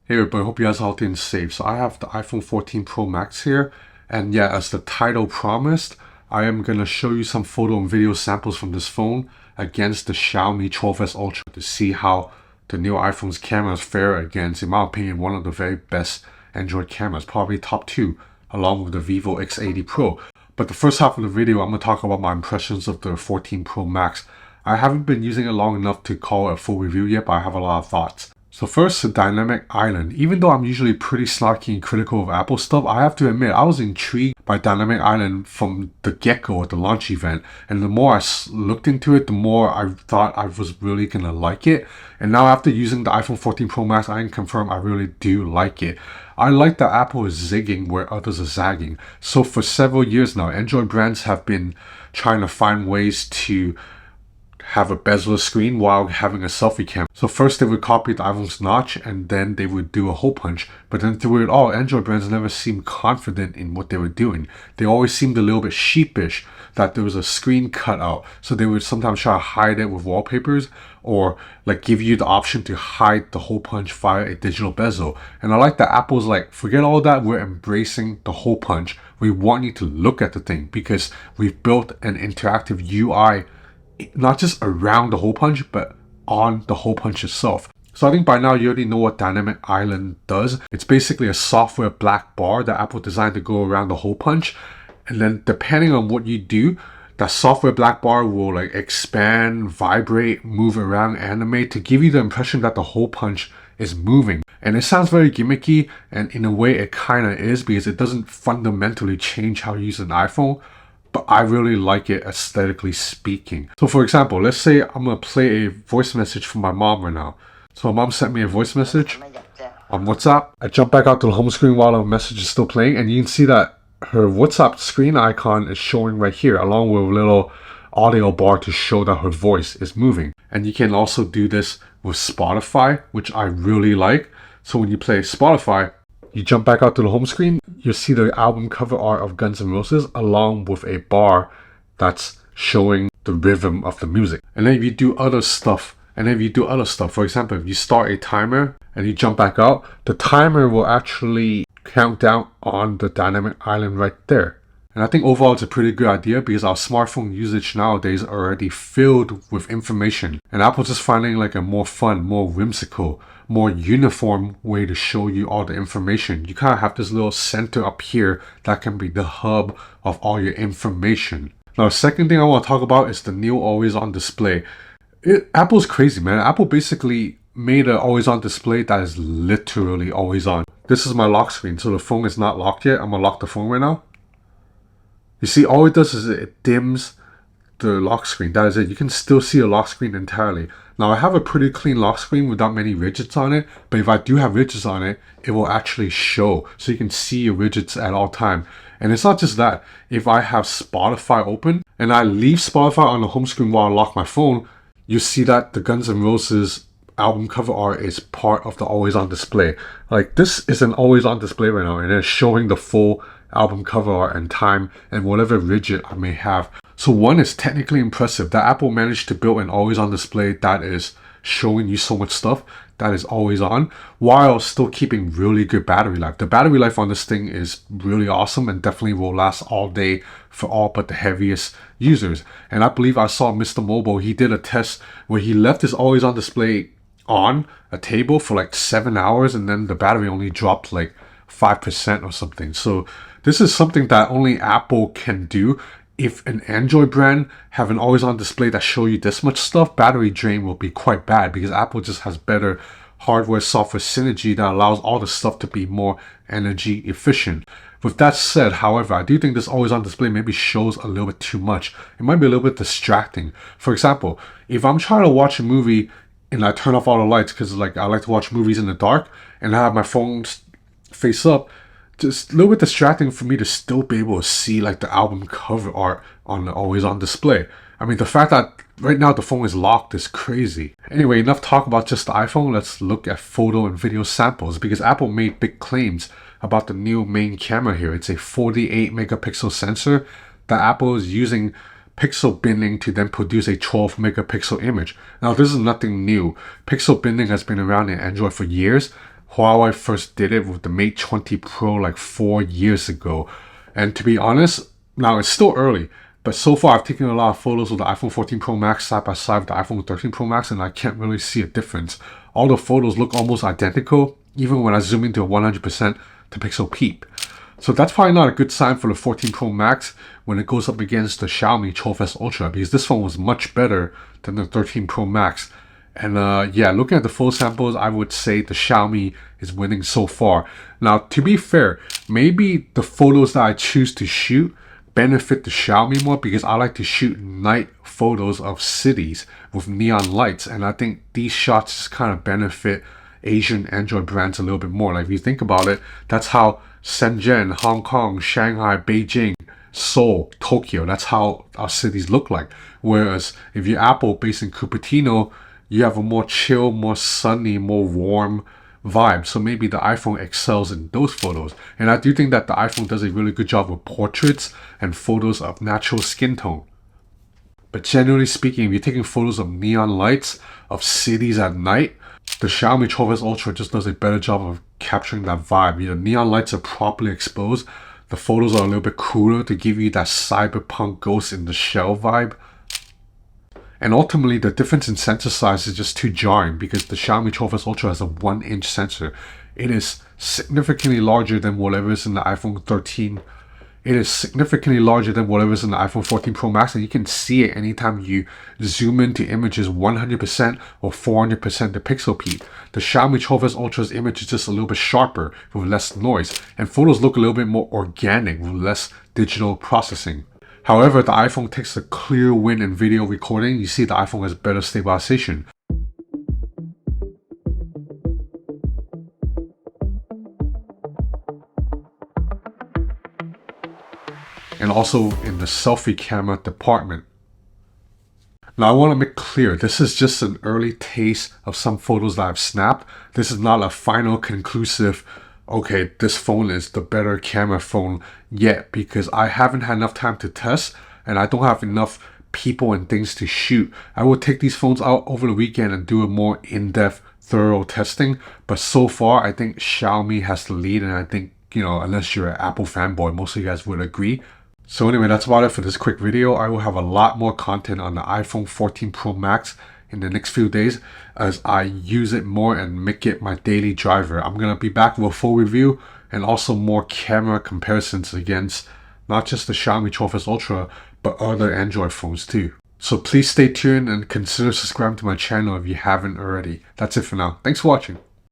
Hey everybody, hope you guys are healthy and safe. So I have the iPhone 14 Pro Max here, and yeah, as the title promised, I am going to show you some photo and video samples from this phone against the Xiaomi 12S Ultra to see how the new iPhone's cameras fare against, in my opinion, one of the very best Android cameras, probably top two, along with the Vivo X80 Pro. But the first half of the video, I'm going to talk about my impressions of the 14 Pro Max. I haven't been using it long enough to call a full review yet, but I have a lot of thoughts. So first, the dynamic island. Even though I'm usually pretty snarky and critical of Apple stuff, I have to admit I was intrigued by dynamic island from the get-go at the launch event. And the more I looked into it, the more I thought I was really gonna like it. And now after using the iPhone 14 Pro Max, I can confirm I really do like it. I like that Apple is zigging where others are zagging. So for several years now, Android brands have been trying to find ways to have a bezel screen while having a selfie camera. So first they would copy the iPhone's notch and then they would do a hole punch. But then through it all, Android brands never seemed confident in what they were doing. They always seemed a little bit sheepish that there was a screen cut out. So they would sometimes try to hide it with wallpapers or like give you the option to hide the hole punch via a digital bezel. And I like that Apple's like, forget all that, we're embracing the hole punch. We want you to look at the thing because we've built an interactive UI not just around the hole punch, but on the hole punch itself. So I think by now you already know what Dynamic Island does. It's basically a software black bar that Apple designed to go around the hole punch. And then depending on what you do, that software black bar will like expand, vibrate, move around, animate to give you the impression that the hole punch is moving. And it sounds very gimmicky, and in a way it kind of is because it doesn't fundamentally change how you use an iPhone. But I really like it aesthetically speaking. So for example, let's say I'm going to play a voice message from my mom right now. So my mom sent me a voice message on WhatsApp. I jump back out to the home screen while the message is still playing, and you can see that her WhatsApp screen icon is showing right here along with a little audio bar to show that her voice is moving. And you can also do this with Spotify, which I really like. So when you play Spotify, you jump back out to the home screen, you'll see the album cover art of Guns N' Roses along with a bar that's showing the rhythm of the music. And then if you do other stuff, for example, if you start a timer and you jump back out, the timer will actually count down on the dynamic island right there. And I think overall it's a pretty good idea because our smartphone usage nowadays are already filled with information. And Apple's just finding like a more fun, more whimsical, more uniform way to show you all the information. You kind of have this little center up here that can be the hub of all your information. Now, the second thing I want to talk about is the new always on display. Apple's crazy, man. Apple basically made an always on display that is literally always on. This is my lock screen, so the phone is not locked yet. I'm gonna lock the phone right now. You see, all it does is it dims the lock screen. That is it. You can still see a lock screen entirely. Now, I have a pretty clean lock screen without many widgets on it, but if I do have widgets on it, it will actually show. So you can see your widgets at all time. And it's not just that. If I have Spotify open and I leave Spotify on the home screen while I lock my phone, you see that the Guns N' Roses album cover art is part of the always on display. Like, this is an always on display right now, and it's showing the full album cover art and time and whatever widget I may have. So one is technically impressive that Apple managed to build an always on display that is showing you so much stuff that is always on while still keeping really good battery life. The battery life on this thing is really awesome and definitely will last all day for all but the heaviest users. And I believe I saw Mr. Mobile, he did a test where he left his always on display on a table for like 7 hours and then the battery only dropped like 5% or something. So this is something that only Apple can do. If an Android brand have an always on display that show you this much stuff, battery drain will be quite bad because Apple just has better hardware software synergy that allows all the stuff to be more energy efficient. With that said, however, I do think this always on display maybe shows a little bit too much. It might be a little bit distracting. For example, if I'm trying to watch a movie and I turn off all the lights because like I like to watch movies in the dark and I have my phone face up, just a little bit distracting for me to still be able to see like the album cover art on the always on display. I mean, the fact that right now the phone is locked is crazy. Anyway, enough talk about just the iPhone. Let's look at photo and video samples because Apple made big claims about the new main camera here. It's a 48 megapixel sensor that Apple is using pixel binning to then produce a 12 megapixel image. Now, this is nothing new. Pixel binning has been around in Android for years, Huawei first did it with the Mate 20 Pro like 4 years ago. And to be honest, now it's still early, but so far I've taken a lot of photos with the iPhone 14 Pro Max side by side with the iPhone 13 Pro Max, and I can't really see a difference. All the photos look almost identical, even when I zoom into 100% to pixel peep. So that's probably not a good sign for the 14 Pro Max when it goes up against the Xiaomi 12S Ultra, because this phone was much better than the 13 Pro Max. And yeah, looking at the full samples, I would say the Xiaomi is winning so far. Now, to be fair, maybe the photos that I choose to shoot benefit the Xiaomi more, because I like to shoot night photos of cities with neon lights, and I think these shots just kind of benefit Asian Android brands a little bit more. Like, if you think about it, that's how Shenzhen, Hong Kong, Shanghai, Beijing, Seoul, Tokyo, that's how our cities look like. Whereas if you're Apple based in Cupertino, you have a more chill, more sunny, more warm vibe. So maybe the iPhone excels in those photos. And I do think that the iPhone does a really good job with portraits and photos of natural skin tone. But generally speaking, if you're taking photos of neon lights, of cities at night, the Xiaomi 12S Ultra just does a better job of capturing that vibe. The neon lights are properly exposed. The photos are a little bit cooler to give you that cyberpunk Ghost in the Shell vibe. And ultimately, the difference in sensor size is just too jarring, because the Xiaomi 12S Ultra has a 1-inch sensor. It is significantly larger than whatever is in the iPhone 13. It is significantly larger than whatever is in the iPhone 14 Pro Max, and you can see it anytime you zoom into images 100% or 400% to pixel peep. The Xiaomi 12S Ultra's image is just a little bit sharper with less noise, and photos look a little bit more organic with less digital processing. However, the iPhone takes a clear win in video recording. You see the iPhone has better stabilization. And also in the selfie camera department. Now I want to make clear, this is just an early taste of some photos that I've snapped. This is not a final conclusive, okay, this phone is the better camera phone yet, because I haven't had enough time to test and I don't have enough people and things to shoot. I will take these phones out over the weekend and do a more in-depth, thorough testing. But so far, I think Xiaomi has the lead, and I think, unless you're an Apple fanboy, most of you guys would agree. So anyway, that's about it for this quick video. I will have a lot more content on the iPhone 14 Pro Max in the next few days as I use it more and make it my daily driver. I'm going to be back with a full review and also more camera comparisons against not just the Xiaomi 12S Ultra, but other Android phones too. So please stay tuned and consider subscribing to my channel if you haven't already. That's it for now. Thanks for watching.